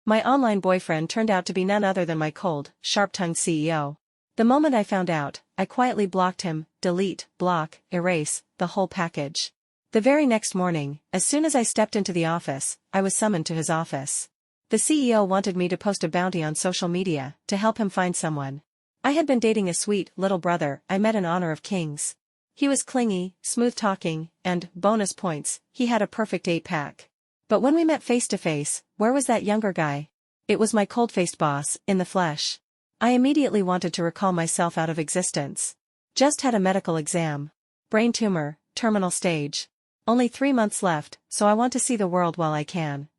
My online boyfriend turned out to be none other than my cold, sharp-tongued CEO. The moment I found out, I quietly blocked him, delete, block, erase, the whole package. The very next morning, as soon as I stepped into the office, I was summoned to his office. The CEO wanted me to post a bounty on social media, to help him find someone. I had been dating a sweet, little brother I met in honor of Kings. He was clingy, smooth-talking, and, bonus points, he had a perfect 8-pack. But when we met face-to-face, where was that younger guy? It was my cold-faced boss, in the flesh. I immediately wanted to recall myself out of existence. Just had a medical exam. Brain tumor, terminal stage. Only 3 months left, so I want to see the world while I can.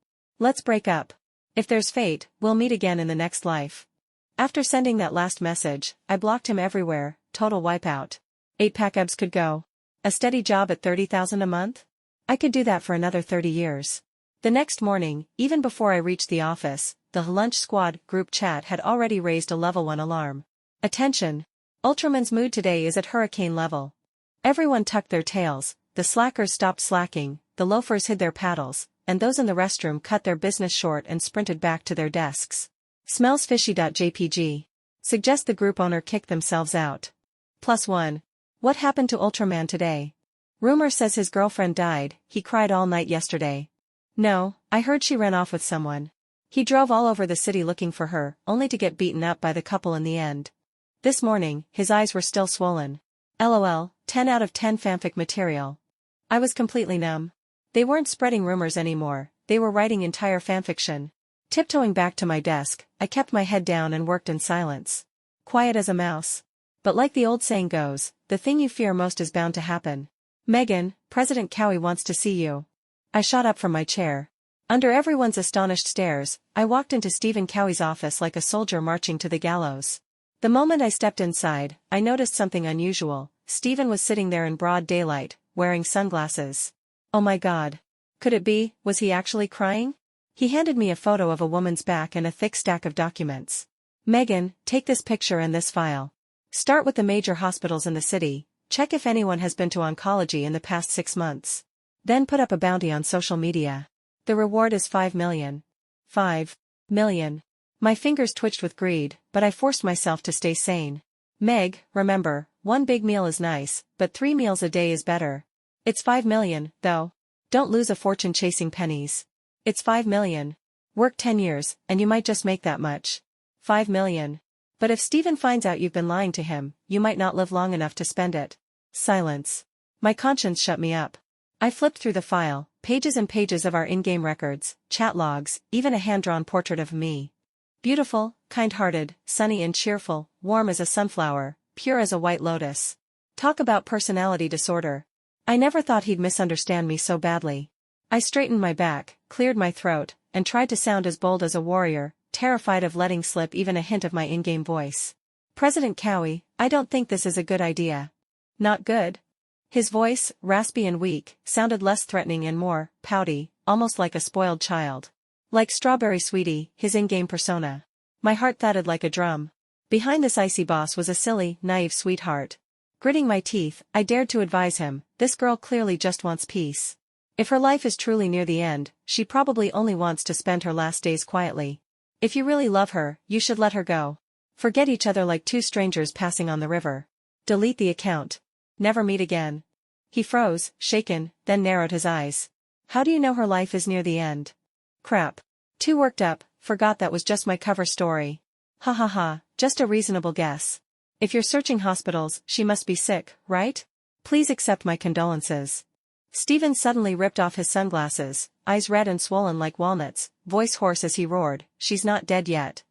Let's break up. If there's fate, we'll meet again in the next life. After sending that last message, I blocked him everywhere, total wipeout. 8-pack abs could go. A steady job at $30,000 a month? I could do that for another 30 years. The next morning, even before I reached the office, the Lunch Squad group chat had already raised a level 1 alarm. Attention! Ultraman's mood today is at hurricane level. Everyone tucked their tails, the slackers stopped slacking, the loafers hid their paddles, and those in the restroom cut their business short and sprinted back to their desks. Smells fishy.jpg. Suggest the group owner kick themselves out. +1. What happened to Ultraman today? Rumor says his girlfriend died, he cried all night yesterday. No, I heard she ran off with someone. He drove all over the city looking for her, only to get beaten up by the couple in the end. This morning, his eyes were still swollen. LOL, 10 out of 10 fanfic material. I was completely numb. They weren't spreading rumors anymore, they were writing entire fanfiction. Tiptoeing back to my desk, I kept my head down and worked in silence. Quiet as a mouse. But like the old saying goes, the thing you fear most is bound to happen. Megan, President Cowie wants to see you. I shot up from my chair. Under everyone's astonished stares, I walked into Stephen Cowie's office like a soldier marching to the gallows. The moment I stepped inside, I noticed something unusual. Stephen was sitting there in broad daylight, wearing sunglasses. Oh my God. Could it be, was he actually crying? He handed me a photo of a woman's back and a thick stack of documents. Megan, take this picture and this file. Start with the major hospitals in the city, check if anyone has been to oncology in the past 6 months. Then put up a bounty on social media. The reward is 5 million. 5 million. My fingers twitched with greed, but I forced myself to stay sane. Meg, remember, 1 big meal is nice, but 3 meals a day is better. It's 5 million, though. Don't lose a fortune chasing pennies. It's 5 million. Work 10 years, and you might just make that much. 5 million. But if Stephen finds out you've been lying to him, you might not live long enough to spend it. Silence. My conscience shut me up. I flipped through the file, pages and pages of our in-game records, chat logs, even a hand-drawn portrait of me. Beautiful, kind-hearted, sunny and cheerful, warm as a sunflower, pure as a white lotus. Talk about personality disorder. I never thought he'd misunderstand me so badly. I straightened my back, cleared my throat, and tried to sound as bold as a warrior, terrified of letting slip even a hint of my in-game voice. President Cowie, I don't think this is a good idea. Not good? His voice, raspy and weak, sounded less threatening and more pouty, almost like a spoiled child. Like Strawberry Sweetie, his in-game persona. My heart thudded like a drum. Behind this icy boss was a silly, naive sweetheart. Gritting my teeth, I dared to advise him, this girl clearly just wants peace. If her life is truly near the end, she probably only wants to spend her last days quietly. If you really love her, you should let her go. Forget each other like 2 strangers passing on the river. Delete the account. Never meet again. He froze, shaken, then narrowed his eyes. How do you know her life is near the end? Crap. Too worked up, forgot that was just my cover story. Ha ha ha, just a reasonable guess. If you're searching hospitals, she must be sick, right? Please accept my condolences. Stephen suddenly ripped off his sunglasses, eyes red and swollen like walnuts, voice hoarse as he roared, she's not dead yet.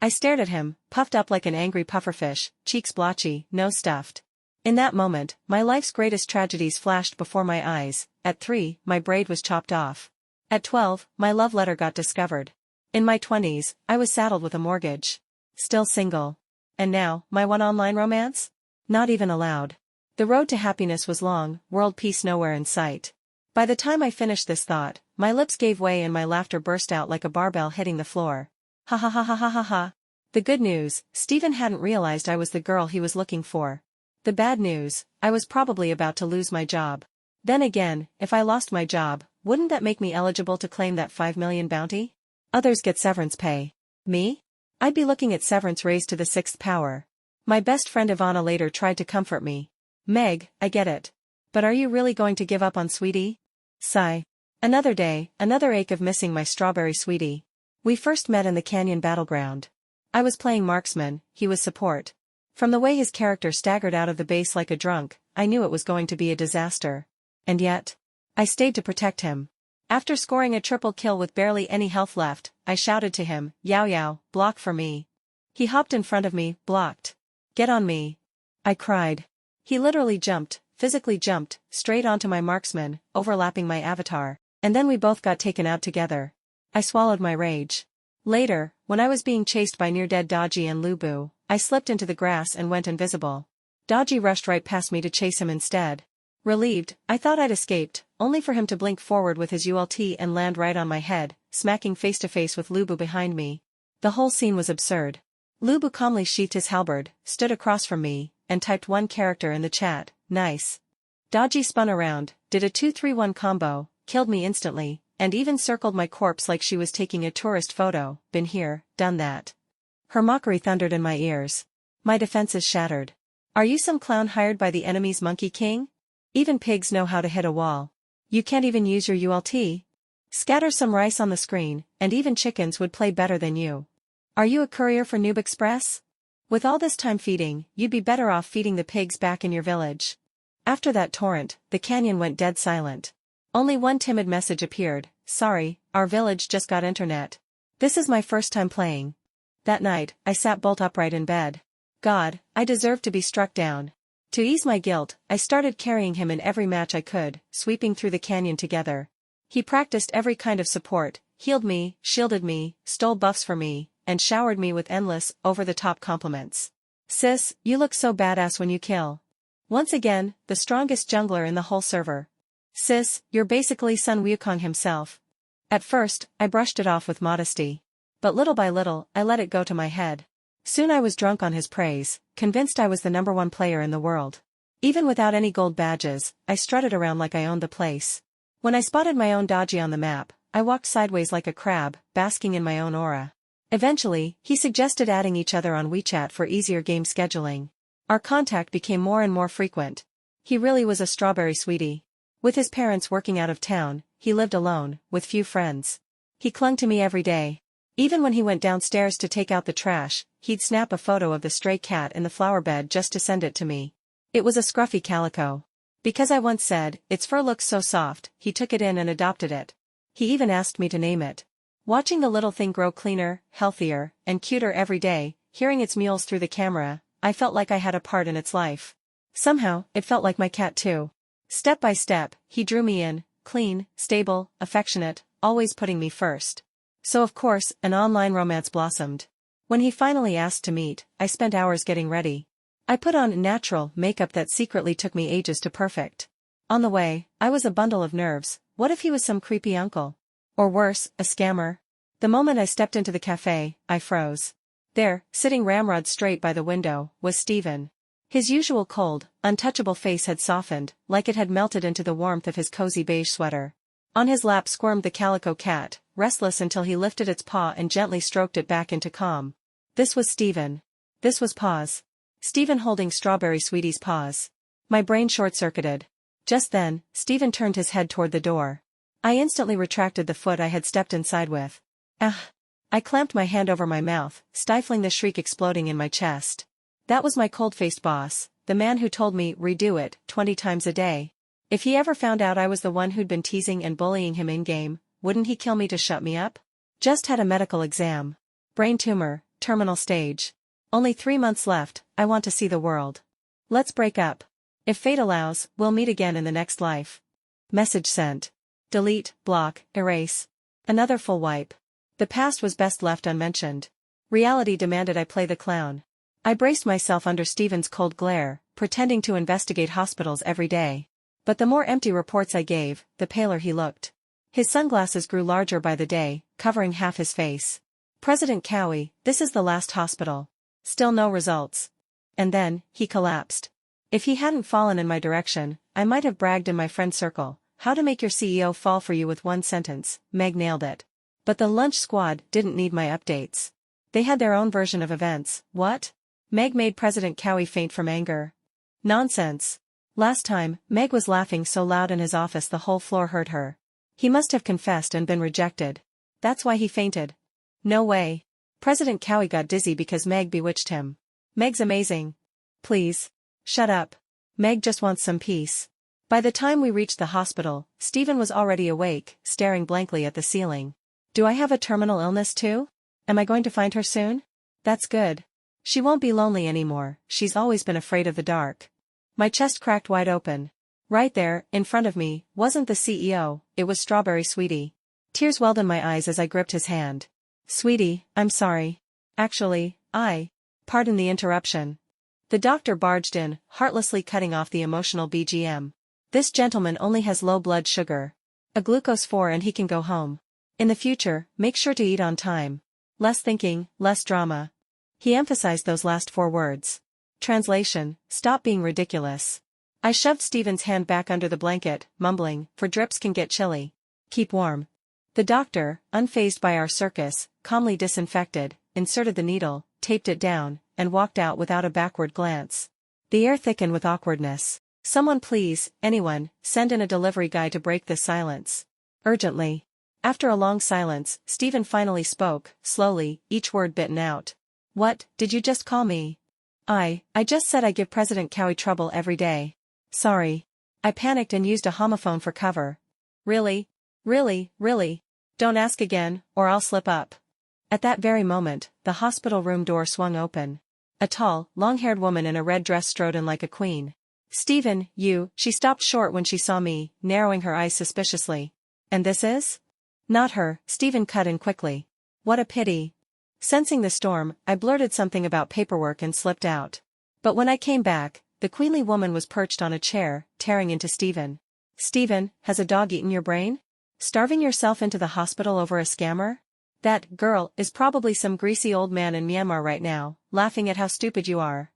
I stared at him, puffed up like an angry pufferfish, cheeks blotchy, nose stuffed. In that moment, my life's greatest tragedies flashed before my eyes. At 3, my braid was chopped off. At 12, my love letter got discovered. In my 20s, I was saddled with a mortgage. Still single. And now, my one online romance? Not even allowed. The road to happiness was long, world peace nowhere in sight. By the time I finished this thought, my lips gave way and my laughter burst out like a barbell hitting the floor. Ha ha ha ha ha ha ha. The good news, Stephen hadn't realized I was the girl he was looking for. The bad news, I was probably about to lose my job. Then again, if I lost my job, wouldn't that make me eligible to claim that 5 million bounty? Others get severance pay. Me? I'd be looking at severance raised to the sixth power. My best friend Ivana later tried to comfort me. Meg, I get it. But are you really going to give up on Sweetie? Sigh. Another day, another ache of missing my strawberry sweetie. We first met in the canyon battleground. I was playing marksman, he was support. From the way his character staggered out of the base like a drunk, I knew it was going to be a disaster. And yet, I stayed to protect him. After scoring a triple kill with barely any health left, I shouted to him, "Yao Yao, block for me." He hopped in front of me, blocked. "Get on me." I cried. He literally jumped, physically jumped, straight onto my marksman, overlapping my avatar, and then we both got taken out together. I swallowed my rage. Later, when I was being chased by near-dead Dodgy and Lubu, I slipped into the grass and went invisible. Dodgy rushed right past me to chase him instead. Relieved, I thought I'd escaped, only for him to blink forward with his ult and land right on my head, smacking face-to-face with Lubu behind me. The whole scene was absurd. Lubu calmly sheathed his halberd, stood across from me, and typed one character in the chat, "Nice." Dodgy spun around, did a 2-3-1 combo, killed me instantly, and even circled my corpse like she was taking a tourist photo. Been here, done that. Her mockery thundered in my ears. My defenses shattered. Are you some clown hired by the enemy's Monkey King? Even pigs know how to hit a wall. You can't even use your ult? Scatter some rice on the screen, and even chickens would play better than you. Are you a courier for Noob Express? With all this time feeding, you'd be better off feeding the pigs back in your village. After that torrent, the canyon went dead silent. Only one timid message appeared, "Sorry, our village just got internet. This is my first time playing." That night, I sat bolt upright in bed. God, I deserved to be struck down. To ease my guilt, I started carrying him in every match I could, sweeping through the canyon together. He practiced every kind of support, healed me, shielded me, stole buffs for me, and showered me with endless, over-the-top compliments. "Sis, you look so badass when you kill." Once again, the strongest jungler in the whole server. "Sis, you're basically Sun Wukong himself." At first, I brushed it off with modesty. But little by little, I let it go to my head. Soon I was drunk on his praise, convinced I was the #1 player in the world. Even without any gold badges, I strutted around like I owned the place. When I spotted my own Dodgy on the map, I walked sideways like a crab, basking in my own aura. Eventually, he suggested adding each other on WeChat for easier game scheduling. Our contact became more and more frequent. He really was a strawberry sweetie. With his parents working out of town, he lived alone, with few friends. He clung to me every day. Even when he went downstairs to take out the trash, he'd snap a photo of the stray cat in the flower bed just to send it to me. It was a scruffy calico. Because I once said, "Its fur looks so soft," he took it in and adopted it. He even asked me to name it. Watching the little thing grow cleaner, healthier, and cuter every day, hearing its meows through the camera, I felt like I had a part in its life. Somehow, it felt like my cat too. Step by step, he drew me in, clean, stable, affectionate, always putting me first. So of course, an online romance blossomed. When he finally asked to meet, I spent hours getting ready. I put on natural makeup that secretly took me ages to perfect. On the way, I was a bundle of nerves. What if he was some creepy uncle? Or worse, a scammer? The moment I stepped into the cafe, I froze. There, sitting ramrod straight by the window, was Steven. His usual cold, untouchable face had softened, like it had melted into the warmth of his cozy beige sweater. On his lap squirmed the calico cat, restless until he lifted its paw and gently stroked it back into calm. This was Steven. This was Paws. Steven holding Strawberry Sweetie's paws. My brain short-circuited. Just then, Steven turned his head toward the door. I instantly retracted the foot I had stepped inside with. Ah! I clamped my hand over my mouth, stifling the shriek exploding in my chest. That was my cold-faced boss, the man who told me, "Redo it, 20 times a day." If he ever found out I was the one who'd been teasing and bullying him in-game, wouldn't he kill me to shut me up? Just had a medical exam. Brain tumor, terminal stage. Only 3 months left, I want to see the world. Let's break up. If fate allows, we'll meet again in the next life. Message sent. Delete, block, erase. Another full wipe. The past was best left unmentioned. Reality demanded I play the clown. I braced myself under Steven's cold glare, pretending to investigate hospitals every day. But the more empty reports I gave, the paler he looked. His sunglasses grew larger by the day, covering half his face. "President Cowie, this is the last hospital." Still no results. And then, he collapsed. If he hadn't fallen in my direction, I might have bragged in my friend circle, "How to make your CEO fall for you with one sentence." Meg nailed it. But the lunch squad didn't need my updates. They had their own version of events. What? Meg made President Cowie faint from anger. Nonsense. Last time, Meg was laughing so loud in his office the whole floor heard her. He must have confessed and been rejected. That's why he fainted. No way. President Cowie got dizzy because Meg bewitched him. Meg's amazing. Please. Shut up. Meg just wants some peace. By the time we reached the hospital, Stephen was already awake, staring blankly at the ceiling. Do I have a terminal illness too? Am I going to find her soon? That's good. She won't be lonely anymore, she's always been afraid of the dark. My chest cracked wide open. Right there, in front of me, wasn't the CEO, it was Strawberry Sweetie. Tears welled in my eyes as I gripped his hand. Sweetie, I'm sorry. Actually, pardon the interruption. The doctor barged in, heartlessly cutting off the emotional BGM. This gentleman only has low blood sugar. A glucose 4 and he can go home. In the future, make sure to eat on time. Less thinking, less drama. He emphasized those last 4 words. Translation, stop being ridiculous. I shoved Stephen's hand back under the blanket, mumbling, for drips can get chilly. Keep warm. The doctor, unfazed by our circus, calmly disinfected, inserted the needle, taped it down, and walked out without a backward glance. The air thickened with awkwardness. Someone please, anyone, send in a delivery guy to break this silence. Urgently. After a long silence, Stephen finally spoke, slowly, each word bitten out. What, did you just call me? I just said I give President Cowie trouble every day. Sorry. I panicked and used a homophone for cover. Really? Really? Don't ask again, or I'll slip up. At that very moment, the hospital room door swung open. A tall, long-haired woman in a red dress strode in like a queen. Stephen, she stopped short when she saw me, narrowing her eyes suspiciously. And this is? Not her, Stephen cut in quickly. What a pity. Sensing the storm, I blurted something about paperwork and slipped out. But when I came back, the queenly woman was perched on a chair, tearing into Stephen. Stephen, has a dog eaten your brain? Starving yourself into the hospital over a scammer? That girl is probably some greasy old man in Myanmar right now, laughing at how stupid you are.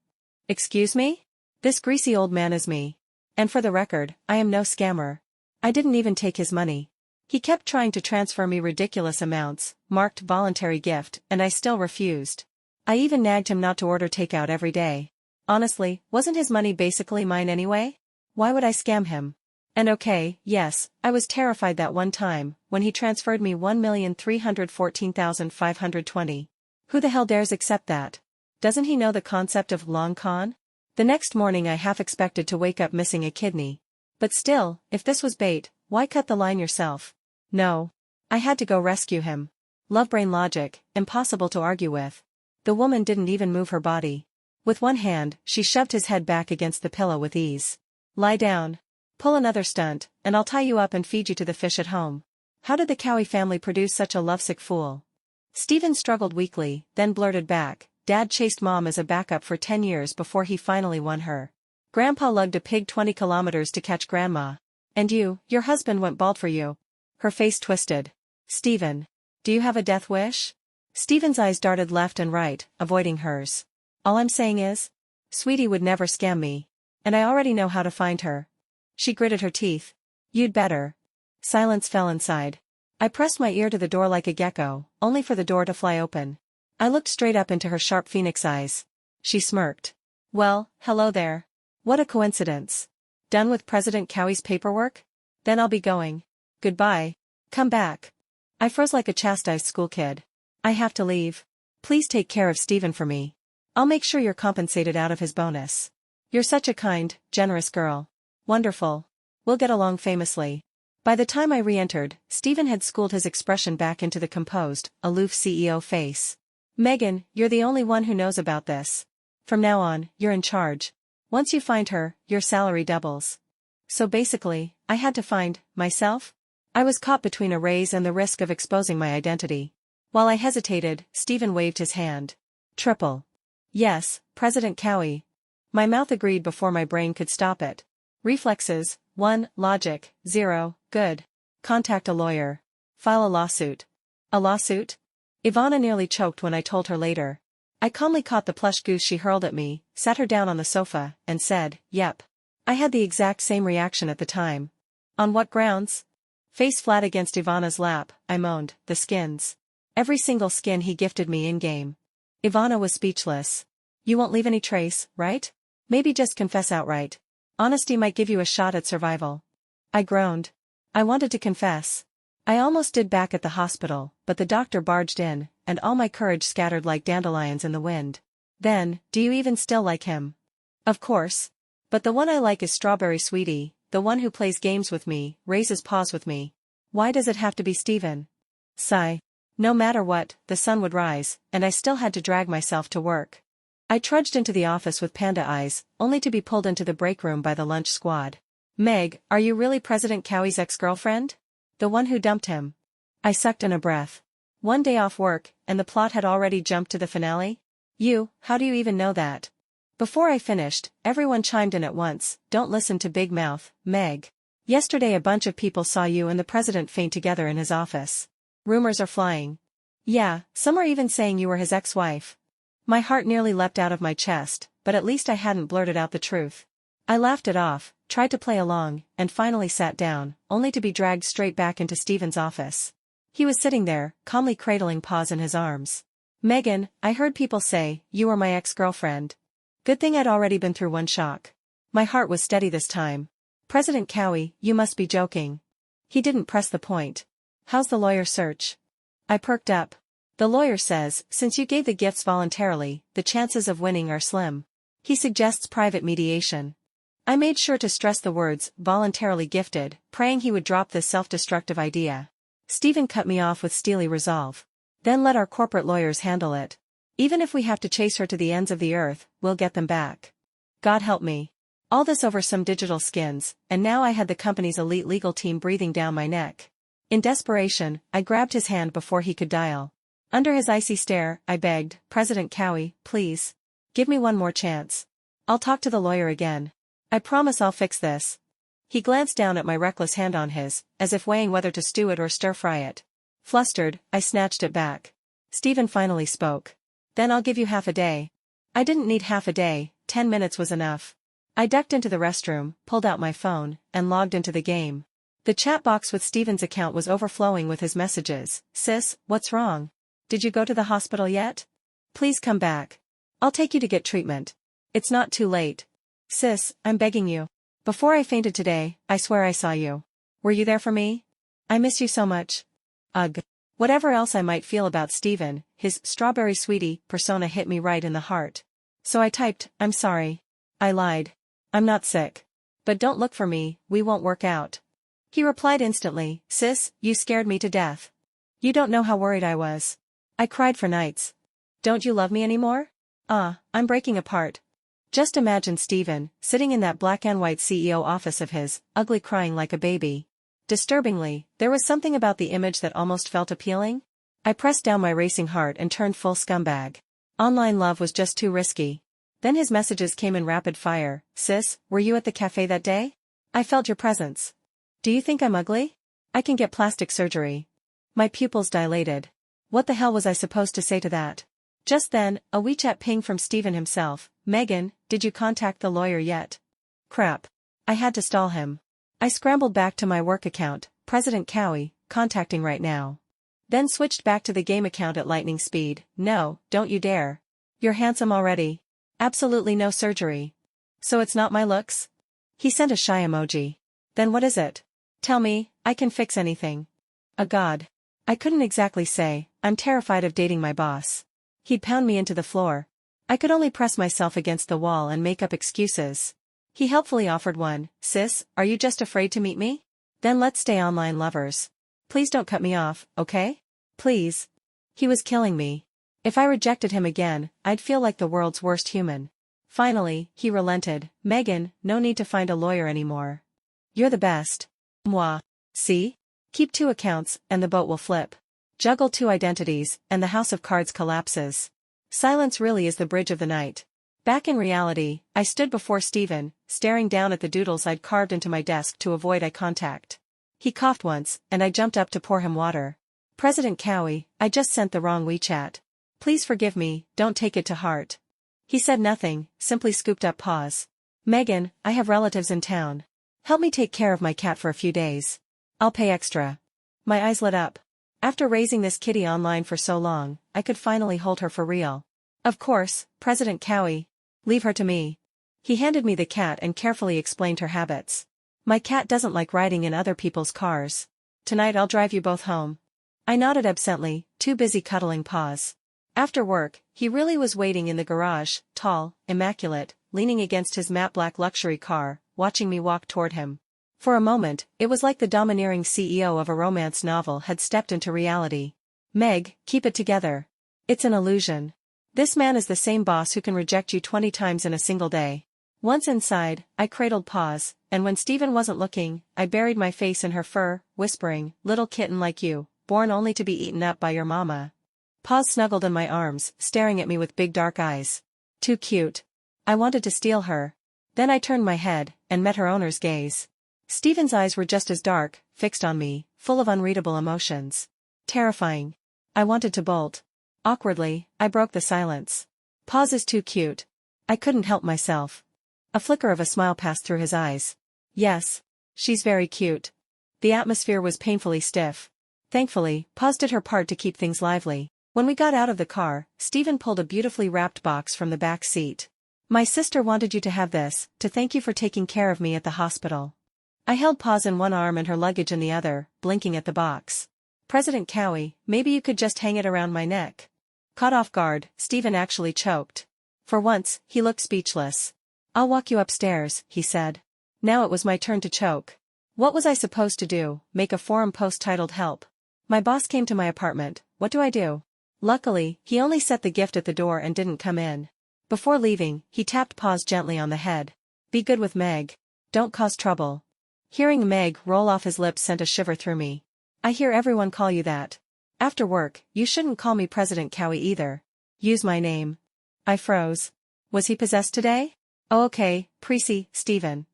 Excuse me? This greasy old man is me. And for the record, I am no scammer. I didn't even take his money. He kept trying to transfer me ridiculous amounts, marked voluntary gift, and I still refused. I even nagged him not to order takeout every day. Honestly, wasn't his money basically mine anyway? Why would I scam him? And okay, yes, I was terrified that one time, when he transferred me 1,314,520. Who the hell dares accept that? Doesn't he know the concept of long con? The next morning I half expected to wake up missing a kidney. But still, if this was bait, why cut the line yourself? No. I had to go rescue him. Love-brain logic, impossible to argue with. The woman didn't even move her body. With one hand, she shoved his head back against the pillow with ease. Lie down. Pull another stunt, and I'll tie you up and feed you to the fish at home. How did the Cowie family produce such a lovesick fool? Stephen struggled weakly, then blurted back, Dad chased Mom as a backup for 10 years before he finally won her. Grandpa lugged a pig 20 kilometers to catch Grandma. And your husband went bald for you. Her face twisted. Stephen. Do you have a death wish? Stephen's eyes darted left and right, avoiding hers. All I'm saying is, Sweetie would never scam me. And I already know how to find her. She gritted her teeth. You'd better. Silence fell inside. I pressed my ear to the door like a gecko, only for the door to fly open. I looked straight up into her sharp phoenix eyes. She smirked. Well, hello there. What a coincidence. Done with President Cowie's paperwork? Then I'll be going. Goodbye. Come back. I froze like a chastised school kid. I have to leave. Please take care of Stephen for me. I'll make sure you're compensated out of his bonus. You're such a kind, generous girl. Wonderful. We'll get along famously. By the time I re-entered, Stephen had schooled his expression back into the composed, aloof CEO face. Megan, you're the only one who knows about this. From now on, you're in charge. Once you find her, your salary doubles. So basically, I had to find myself? I was caught between a raise and the risk of exposing my identity. While I hesitated, Stephen waved his hand. Triple. Yes, President Cowie. My mouth agreed before my brain could stop it. Reflexes, 1, logic, 0, good. Contact a lawyer. File a lawsuit. A lawsuit? Ivana nearly choked when I told her later. I calmly caught the plush goose she hurled at me, sat her down on the sofa, and said, yep. I had the exact same reaction at the time. On what grounds? Face flat against Ivana's lap, I moaned, the skins. Every single skin he gifted me in-game. Ivana was speechless. You won't leave any trace, right? Maybe just confess outright. Honesty might give you a shot at survival. I groaned. I wanted to confess. I almost did back at the hospital, but the doctor barged in, and all my courage scattered like dandelions in the wind. Then, do you even still like him? Of course. But the one I like is Strawberry Sweetie, the one who plays games with me, raises paws with me. Why does it have to be Steven? Sigh. No matter what, the sun would rise, and I still had to drag myself to work. I trudged into the office with panda eyes, only to be pulled into the break room by the lunch squad. Meg, are you really President Cowie's ex-girlfriend? The one who dumped him? I sucked in a breath. One day off work, and the plot had already jumped to the finale? How do you even know that? Before I finished, everyone chimed in at once, don't listen to Big Mouth, Meg. Yesterday a bunch of people saw you and the president faint together in his office. Rumors are flying. Yeah, some are even saying you were his ex-wife. My heart nearly leapt out of my chest, but at least I hadn't blurted out the truth. I laughed it off, tried to play along, and finally sat down, only to be dragged straight back into Steven's office. He was sitting there, calmly cradling paws in his arms. Megan, I heard people say, you were my ex-girlfriend. Good thing I'd already been through one shock. My heart was steady this time. President Cowie, you must be joking. He didn't press the point. How's the lawyer search? I perked up. The lawyer says, since you gave the gifts voluntarily, the chances of winning are slim. He suggests private mediation. I made sure to stress the words, voluntarily gifted, praying he would drop this self-destructive idea. Steven cut me off with steely resolve. Then let our corporate lawyers handle it. Even if we have to chase her to the ends of the earth, we'll get them back. God help me. All this over some digital skins, and now I had the company's elite legal team breathing down my neck. In desperation, I grabbed his hand before he could dial. Under his icy stare, I begged, President Cowie, please. Give me one more chance. I'll talk to the lawyer again. I promise I'll fix this. He glanced down at my reckless hand on his, as if weighing whether to stew it or stir-fry it. Flustered, I snatched it back. Steven finally spoke. Then I'll give you half a day. I didn't need half a day, 10 minutes was enough. I ducked into the restroom, pulled out my phone, and logged into the game. The chat box with Steven's account was overflowing with his messages. Sis, what's wrong? Did you go to the hospital yet? Please come back. I'll take you to get treatment. It's not too late. Sis, I'm begging you. Before I fainted today, I swear I saw you. Were you there for me? I miss you so much. Ugh. Whatever else I might feel about Steven, his Strawberry Sweetie persona hit me right in the heart. So I typed, I'm sorry. I lied. I'm not sick. But don't look for me, we won't work out. He replied instantly, Sis, you scared me to death. You don't know how worried I was. I cried for nights. Don't you love me anymore? I'm breaking apart. Just imagine Steven, sitting in that black and white CEO office of his, ugly crying like a baby. Disturbingly, there was something about the image that almost felt appealing. I pressed down my racing heart and turned full scumbag. Online love was just too risky. Then his messages came in rapid fire. Sis, were you at the cafe that day? I felt your presence. Do you think I'm ugly? I can get plastic surgery. My pupils dilated. What the hell was I supposed to say to that? Just then, a WeChat ping from Steven himself. Megan, did you contact the lawyer yet? Crap. I had to stall him. I scrambled back to my work account, President Cowie, contacting right now. Then switched back to the game account at lightning speed. No, don't you dare. You're handsome already. Absolutely no surgery. So it's not my looks? He sent a shy emoji. Then what is it? Tell me, I can fix anything. God. I couldn't exactly say, I'm terrified of dating my boss. He'd pound me into the floor. I could only press myself against the wall and make up excuses. He helpfully offered one. Sis, are you just afraid to meet me? Then let's stay online lovers. Please don't cut me off, okay? Please. He was killing me. If I rejected him again, I'd feel like the world's worst human. Finally, he relented. Megan, no need to find a lawyer anymore. You're the best. Moi. See? Keep 2 accounts, and the boat will flip. Juggle 2 identities, and the house of cards collapses. Silence really is the bridge of the night. Back in reality, I stood before Steven, staring down at the doodles I'd carved into my desk to avoid eye contact. He coughed once, and I jumped up to pour him water. President Cowie, I just sent the wrong WeChat. Please forgive me, don't take it to heart. He said nothing, simply scooped up paws. Megan, I have relatives in town. Help me take care of my cat for a few days. I'll pay extra. My eyes lit up. After raising this kitty online for so long, I could finally hold her for real. Of course, President Cowie. Leave her to me. He handed me the cat and carefully explained her habits. My cat doesn't like riding in other people's cars. Tonight I'll drive you both home. I nodded absently, too busy cuddling Paws. After work, he really was waiting in the garage, tall, immaculate, leaning against his matte black luxury car, watching me walk toward him. For a moment, it was like the domineering CEO of a romance novel had stepped into reality. Meg, keep it together. It's an illusion. This man is the same boss who can reject you 20 times in a single day. Once inside, I cradled Paws, and when Stephen wasn't looking, I buried my face in her fur, whispering, "Little kitten like you, born only to be eaten up by your mama." Paws snuggled in my arms, staring at me with big dark eyes. Too cute. I wanted to steal her. Then I turned my head, and met her owner's gaze. Stephen's eyes were just as dark, fixed on me, full of unreadable emotions. Terrifying. I wanted to bolt. Awkwardly, I broke the silence. Paws is too cute. I couldn't help myself. A flicker of a smile passed through his eyes. Yes. She's very cute. The atmosphere was painfully stiff. Thankfully, Paws did her part to keep things lively. When we got out of the car, Stephen pulled a beautifully wrapped box from the back seat. My sister wanted you to have this, to thank you for taking care of me at the hospital. I held Paws in one arm and her luggage in the other, blinking at the box. President Cowie, maybe you could just hang it around my neck. Caught off guard, Stephen actually choked. For once, he looked speechless. I'll walk you upstairs, he said. Now it was my turn to choke. What was I supposed to do, make a forum post titled "Help"? My boss came to my apartment, what do I do? Luckily, he only set the gift at the door and didn't come in. Before leaving, he tapped Paws gently on the head. Be good with Meg. Don't cause trouble. Hearing Meg roll off his lips sent a shiver through me. I hear everyone call you that. After work, you shouldn't call me President Cowie either. Use my name. I froze. Was he possessed today? Oh okay, Precy, Stephen.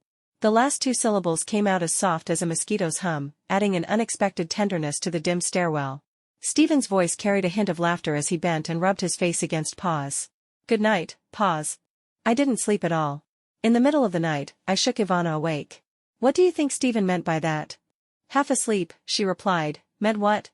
The last two syllables came out as soft as a mosquito's hum, adding an unexpected tenderness to the dim stairwell. Stephen's voice carried a hint of laughter as he bent and rubbed his face against Paws. Good night, Paws. I didn't sleep at all. In the middle of the night, I shook Ivana awake. What do you think Stephen meant by that? Half asleep, she replied. Meant what?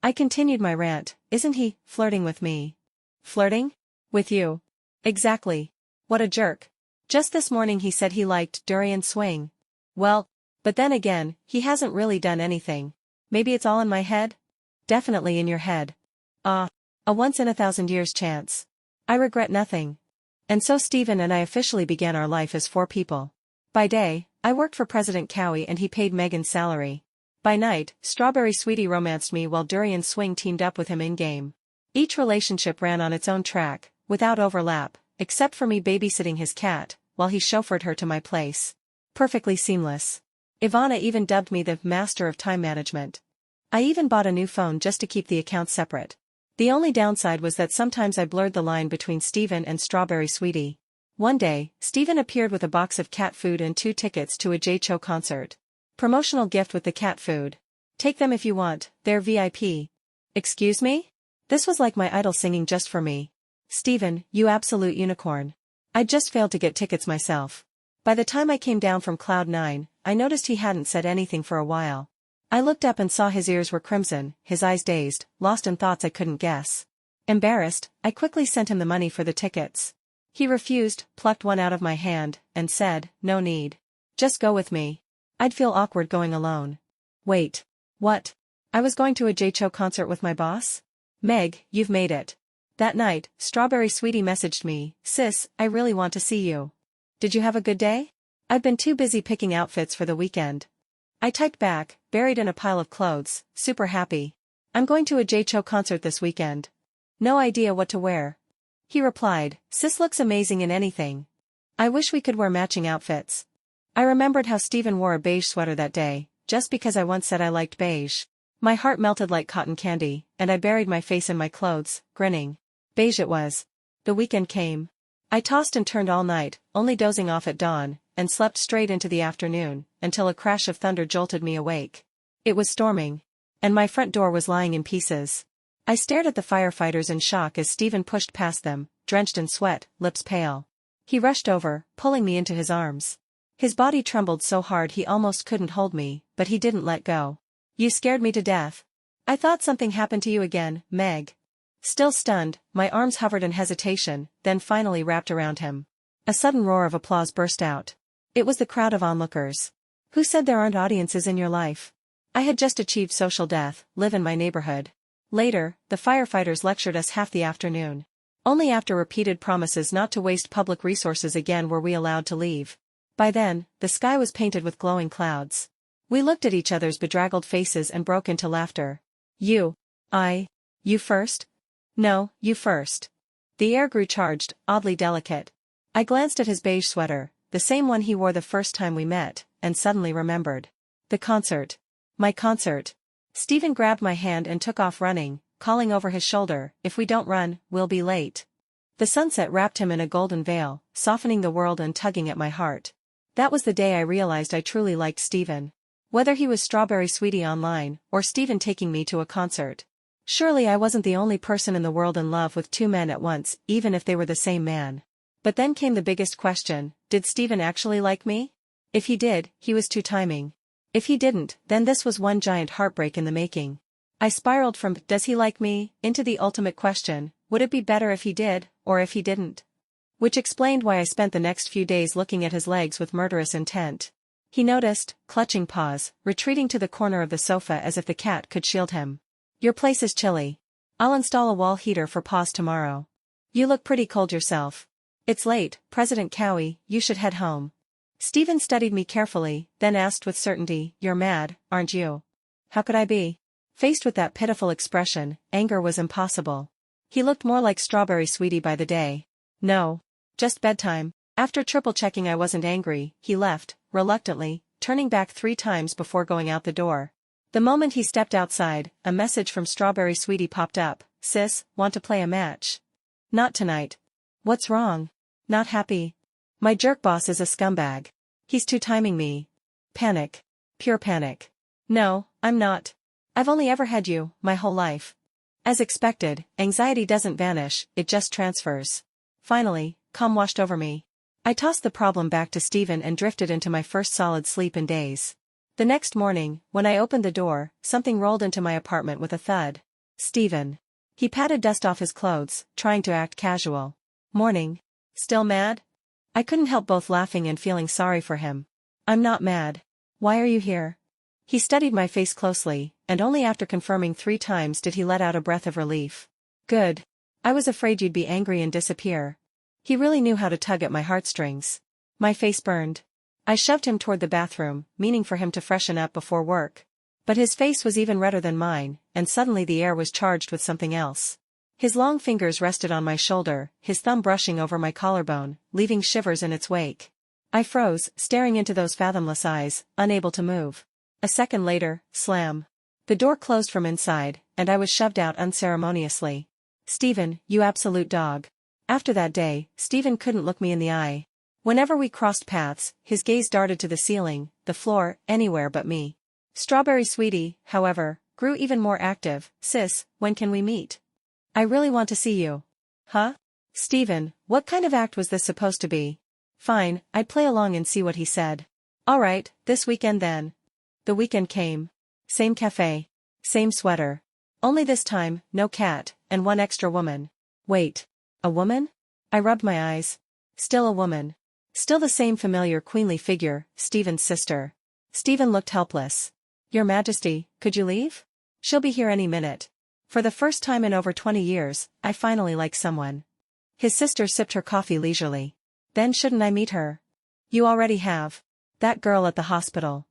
I continued my rant. Isn't he flirting with me? Flirting? With you? Exactly. What a jerk. Just this morning he said he liked durian swing. Well, but then again, he hasn't really done anything. Maybe it's all in my head? Definitely in your head. Ah, a once-in-a-thousand-years chance. I regret nothing. And so Stephen and I officially began our life as four people. By day, I worked for President Cowie and he paid Megan's salary. By night, Strawberry Sweetie romanced me while Durian Swing teamed up with him in-game. Each relationship ran on its own track, without overlap, except for me babysitting his cat, while he chauffeured her to my place. Perfectly seamless. Ivana even dubbed me the master of time management. I even bought a new phone just to keep the accounts separate. The only downside was that sometimes I blurred the line between Stephen and Strawberry Sweetie. One day, Stephen appeared with a box of cat food and 2 tickets to a Jay Cho concert. Promotional gift with the cat food. Take them if you want, they're VIP. Excuse me? This was like my idol singing just for me. Stephen, you absolute unicorn. I'd just failed to get tickets myself. By the time I came down from Cloud 9, I noticed he hadn't said anything for a while. I looked up and saw his ears were crimson, his eyes dazed, lost in thoughts I couldn't guess. Embarrassed, I quickly sent him the money for the tickets. He refused, plucked one out of my hand, and said, no need. Just go with me. I'd feel awkward going alone. Wait. What? I was going to a Jay Cho concert with my boss? Meg, you've made it. That night, Strawberry Sweetie messaged me, sis, I really want to see you. Did you have a good day? I've been too busy picking outfits for the weekend. I typed back, buried in a pile of clothes, super happy. I'm going to a Jay Cho concert this weekend. No idea what to wear. He replied, sis looks amazing in anything. I wish we could wear matching outfits. I remembered how Stephen wore a beige sweater that day, just because I once said I liked beige. My heart melted like cotton candy, and I buried my face in my clothes, grinning. Beige it was. The weekend came. I tossed and turned all night, only dozing off at dawn, and slept straight into the afternoon, until a crash of thunder jolted me awake. It was storming. And my front door was lying in pieces. I stared at the firefighters in shock as Stephen pushed past them, drenched in sweat, lips pale. He rushed over, pulling me into his arms. His body trembled so hard he almost couldn't hold me, but he didn't let go. You scared me to death. I thought something happened to you again, Meg. Still stunned, my arms hovered in hesitation, then finally wrapped around him. A sudden roar of applause burst out. It was the crowd of onlookers. Who said there aren't audiences in your life? I had just achieved social death, live in my neighborhood. Later, the firefighters lectured us half the afternoon. Only after repeated promises not to waste public resources again were we allowed to leave. By then, the sky was painted with glowing clouds. We looked at each other's bedraggled faces and broke into laughter. You first? No, you first. The air grew charged, oddly delicate. I glanced at his beige sweater, the same one he wore the first time we met, and suddenly remembered. The concert. My concert. Stephen grabbed my hand and took off running, calling over his shoulder, if we don't run, we'll be late. The sunset wrapped him in a golden veil, softening the world and tugging at my heart. That was the day I realized I truly liked Stephen. Whether he was Strawberry Sweetie online, or Stephen taking me to a concert. Surely I wasn't the only person in the world in love with two men at once, even if they were the same man. But then came the biggest question, did Stephen actually like me? If he did, he was two-timing. If he didn't, then this was one giant heartbreak in the making. I spiraled from, does he like me, into the ultimate question, would it be better if he did, or if he didn't? Which explained why I spent the next few days looking at his legs with murderous intent. He noticed, clutching paws, retreating to the corner of the sofa as if the cat could shield him. Your place is chilly. I'll install a wall heater for paws tomorrow. You look pretty cold yourself. It's late, President Cowie, you should head home. Stephen studied me carefully, then asked with certainty, you're mad, aren't you? How could I be? Faced with that pitiful expression, anger was impossible. He looked more like Strawberry Sweetie by the day. No. Just bedtime. After triple-checking I wasn't angry, he left, reluctantly, turning back 3 times before going out the door. The moment he stepped outside, a message from Strawberry Sweetie popped up. Sis, want to play a match? Not tonight. What's wrong? Not happy. My jerk boss is a scumbag. He's two-timing me. Panic. Pure panic. No, I'm not. I've only ever had you, my whole life. As expected, anxiety doesn't vanish, it just transfers. Finally, calm washed over me. I tossed the problem back to Stephen and drifted into my first solid sleep in days. The next morning, when I opened the door, something rolled into my apartment with a thud. Stephen. He patted dust off his clothes, trying to act casual. Morning. Still mad? I couldn't help both laughing and feeling sorry for him. I'm not mad. Why are you here? He studied my face closely, and only after confirming 3 times did he let out a breath of relief. Good. I was afraid you'd be angry and disappear. He really knew how to tug at my heartstrings. My face burned. I shoved him toward the bathroom, meaning for him to freshen up before work. But his face was even redder than mine, and suddenly the air was charged with something else. His long fingers rested on my shoulder, his thumb brushing over my collarbone, leaving shivers in its wake. I froze, staring into those fathomless eyes, unable to move. A second later, slam. The door closed from inside, and I was shoved out unceremoniously. Stephen, you absolute dog. After that day, Stephen couldn't look me in the eye. Whenever we crossed paths, his gaze darted to the ceiling, the floor, anywhere but me. Strawberry Sweetie, however, grew even more active. Sis, when can we meet? I really want to see you. Huh? Stephen, what kind of act was this supposed to be? Fine, I'd play along and see what he said. Alright, this weekend then. The weekend came. Same cafe. Same sweater. Only this time, no cat, and 1 extra woman. Wait. A woman? I rubbed my eyes. Still a woman. Still the same familiar queenly figure, Stephen's sister. Stephen looked helpless. Your Majesty, could you leave? She'll be here any minute. For the first time in over 20 years, I finally like someone. His sister sipped her coffee leisurely. Then shouldn't I meet her? You already have. That girl at the hospital.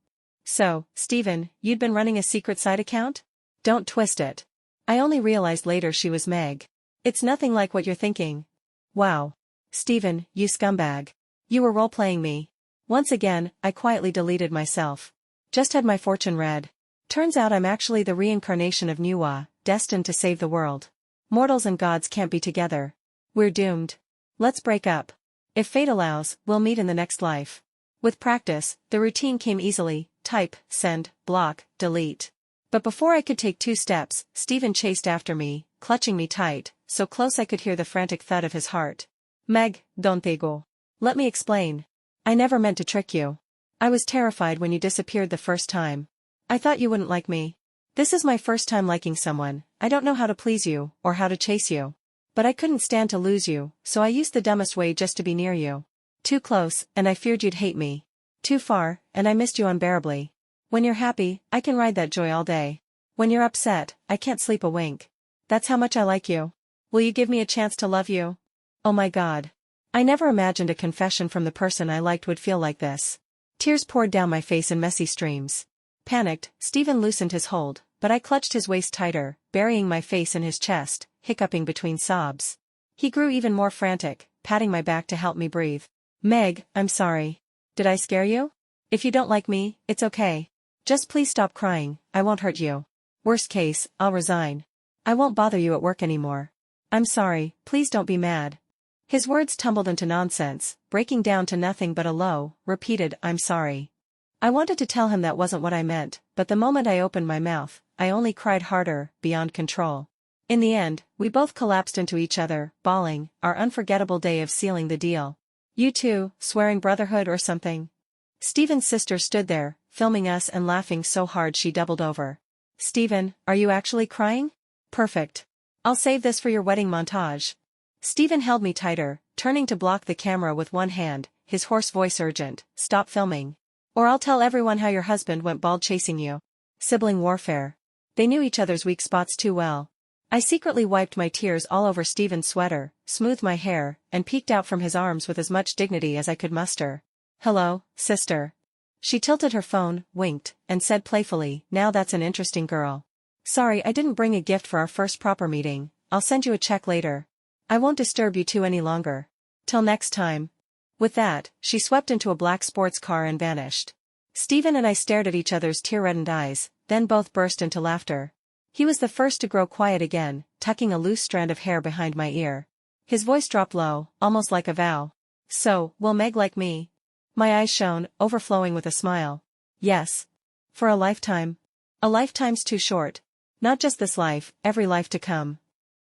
So, Stephen, you'd been running a secret side account? Don't twist it. I only realized later she was Meg. It's nothing like what you're thinking. Wow. Stephen, you scumbag. You were role-playing me. Once again, I quietly deleted myself. Just had my fortune read. Turns out I'm actually the reincarnation of Nuwa, destined to save the world. Mortals and gods can't be together. We're doomed. Let's break up. If fate allows, we'll meet in the next life. With practice, the routine came easily. Type, send, block, delete. But before I could take 2 steps, Stephen chased after me, clutching me tight, so close I could hear the frantic thud of his heart. Meg, don't go. Let me explain. I never meant to trick you. I was terrified when you disappeared the first time. I thought you wouldn't like me. This is my first time liking someone. I don't know how to please you, or how to chase you. But I couldn't stand to lose you, so I used the dumbest way just to be near you. Too close, and I feared you'd hate me. Too far, and I missed you unbearably. When you're happy, I can ride that joy all day. When you're upset, I can't sleep a wink. That's how much I like you. Will you give me a chance to love you? Oh my God. I never imagined a confession from the person I liked would feel like this. Tears poured down my face in messy streams. Panicked, Stephen loosened his hold, but I clutched his waist tighter, burying my face in his chest, hiccuping between sobs. He grew even more frantic, patting my back to help me breathe. Meg, I'm sorry. Did I scare you? If you don't like me, it's okay. Just please stop crying, I won't hurt you. Worst case, I'll resign. I won't bother you at work anymore. I'm sorry, please don't be mad. His words tumbled into nonsense, breaking down to nothing but a low, repeated "I'm sorry." I wanted to tell him that wasn't what I meant, but the moment I opened my mouth, I only cried harder, beyond control. In the end, we both collapsed into each other, bawling, our unforgettable day of sealing the deal. You two, swearing brotherhood or something? Stephen's sister stood there, filming us and laughing so hard she doubled over. Stephen, are you actually crying? Perfect. I'll save this for your wedding montage. Stephen held me tighter, turning to block the camera with one hand, his hoarse voice urgent, stop filming. Or I'll tell everyone how your husband went bald chasing you. Sibling warfare. They knew each other's weak spots too well. I secretly wiped my tears all over Stephen's sweater, smoothed my hair, and peeked out from his arms with as much dignity as I could muster. Hello, sister. She tilted her phone, winked, and said playfully, now that's an interesting girl. Sorry I didn't bring a gift for our first proper meeting, I'll send you a check later. I won't disturb you two any longer. Till next time. With that, she swept into a black sports car and vanished. Stephen and I stared at each other's tear-reddened eyes, then both burst into laughter. He was the first to grow quiet again, tucking a loose strand of hair behind my ear. His voice dropped low, almost like a vow. So, will Meg like me? My eyes shone, overflowing with a smile. Yes. For a lifetime. A lifetime's too short. Not just this life, every life to come.